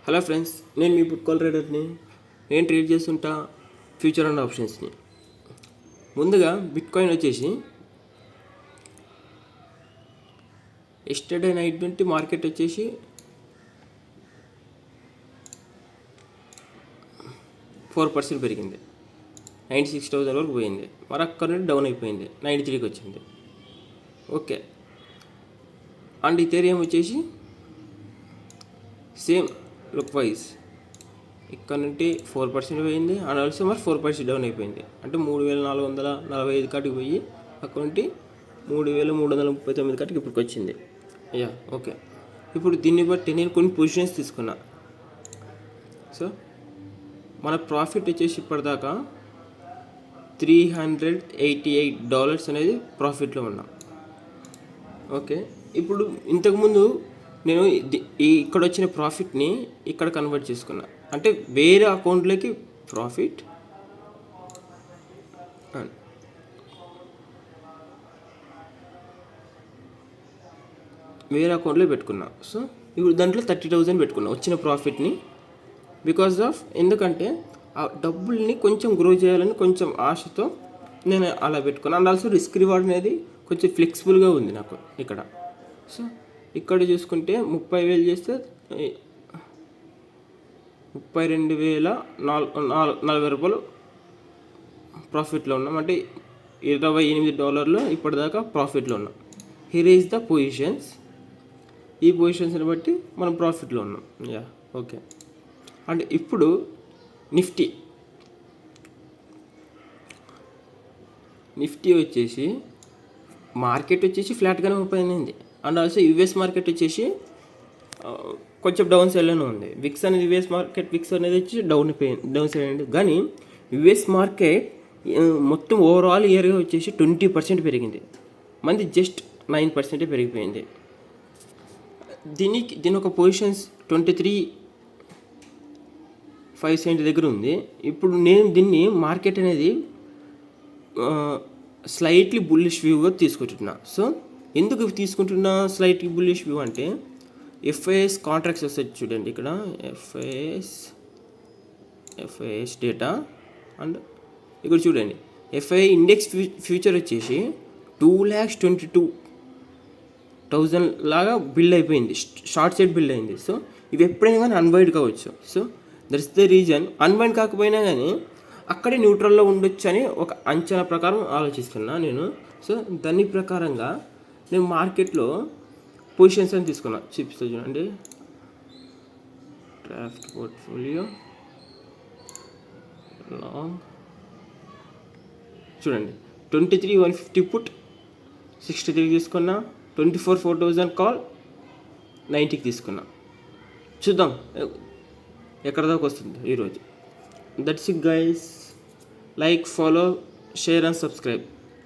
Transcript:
Hello friends, నేను మీ పుట్కాల్ రైడర్ని. నేను trade చేస్తుంటా ఫ్యూచర్ అండ్ ఆప్షన్స్ని. ముందుగా బిట్కాయిన్ వచ్చేసి ఎస్టర్డే నైట్ నుండి మార్కెట్ వచ్చేసి 4% పెరిగింది, 96,000 వరకు పోయింది. మరి అక్కడ నుండి డౌన్ అయిపోయింది, 93కి వచ్చింది. ఓకే. అండ్ ఇథేరియం వచ్చేసి సేమ్ లుక్ వైజ్ ఇక్కడ నుండి 4% పోయింది. అండ్ ఆల్సో మరి 4% డౌన్ అయిపోయింది. అంటే 3,445 కాటికి పోయి అక్కడ నుండి 3,339 కాటికి ఇప్పటికి వచ్చింది. ఓకే. ఇప్పుడు దీన్ని బట్టి నేను కొన్ని పొజిషన్స్ తీసుకున్నా. సో మన ప్రాఫిట్ వచ్చేసి ఇప్పటిదాకా $388 అనేది ప్రాఫిట్లో ఉన్నా. ఓకే. ఇప్పుడు ఇంతకుముందు నేను ఇక్కడ వచ్చిన ప్రాఫిట్ని ఇక్కడ కన్వర్ట్ చేసుకున్నా, అంటే వేరే అకౌంట్లోకి ప్రాఫిట్ వేరే అకౌంట్లో పెట్టుకున్నా. సో ఇప్పుడు దాంట్లో 30,000 పెట్టుకున్నా వచ్చిన ప్రాఫిట్ని. బికాజ్ ఆఫ్ ఎందుకంటే ఆ డబ్బుల్ని కొంచెం గ్రో చేయాలని కొంచెం ఆశతో నేను అలా పెట్టుకున్నాను. అండ్ ఆల్సో రిస్క్ రివార్డ్ అనేది కొంచెం ఫ్లెక్సిబుల్గా ఉంది నాకు ఇక్కడ. సో ఇక్కడ చూసుకుంటే 30,000 చేస్తే 32,440 రూపాయలు ప్రాఫిట్లో ఉన్నాం. అంటే $28 ఇప్పటిదాకా ప్రాఫిట్లో ఉన్నాం. Here is the positions. ఈ పొజిషన్స్ని బట్టి మనం ప్రాఫిట్లో ఉన్నాం. ఓకే. అండ్ ఇప్పుడు నిఫ్టీ వచ్చేసి మార్కెట్ వచ్చేసి ఫ్లాట్గానే ఓపెన్ అయింది. అండ్ ఆల్సో యూఎస్ మార్కెట్ వచ్చేసి కొంచెం డౌన్ సైడ్లోనే ఉంది. విక్స్ అనేది విక్స్ అనేది వచ్చి డౌన్ సైడ్ అయింది. కానీ యుఎస్ మార్కెట్ మొత్తం ఓవరాల్ ఇయర్గా వచ్చేసి 20% పెరిగింది. మంది జస్ట్ 9% పెరిగిపోయింది. దీని ఒక పొజిషన్స్ 23,570 దగ్గర ఉంది. ఇప్పుడు నేను దీన్ని మార్కెట్ అనేది స్లైట్లీ బుల్లిష్ వ్యూగా తీసుకుంటున్నా. సో ఎందుకు తీసుకుంటున్నా స్లైట్లీ బుల్లిష్ వ్యూ అంటే ఎఫ్ఐఎస్ కాంట్రాక్ట్స్ వస్తాయి చూడండి. ఇక్కడ ఎఫ్ఐఎస్ డేటా అండ్ ఇక్కడ చూడండి ఎఫ్ఐ ఇండెక్స్ ఫ్యూచర్ వచ్చేసి 2,22,000 లాగా బిల్డ్ అయిపోయింది, షార్ట్ సైడ్ బిల్డ్ అయింది. సో ఇవి ఎప్పుడైనా కానీ అన్వైండ్ కావచ్చు. So that's the reason. Unwind కాకపోయినా కానీ అక్కడే న్యూట్రల్లో ఉండొచ్చు అని ఒక అంచనా ప్రకారం ఆలోచిస్తున్నా నేను. సో దాని ప్రకారంగా నేను మార్కెట్లో పొజిషన్స్ అని తీసుకున్నా. చూపిస్తా చూడండి. డ్రాఫ్ట్ పోర్ట్ఫోలియో లాంగ్ చూడండి. 23,150 పుట్ 63 తీసుకున్నా. 24,400 కాల్ 90కి తీసుకున్నా. చూద్దాం ఎక్కడ దాకా వస్తుంది ఈరోజు. That's it guys. Like, follow, share and subscribe.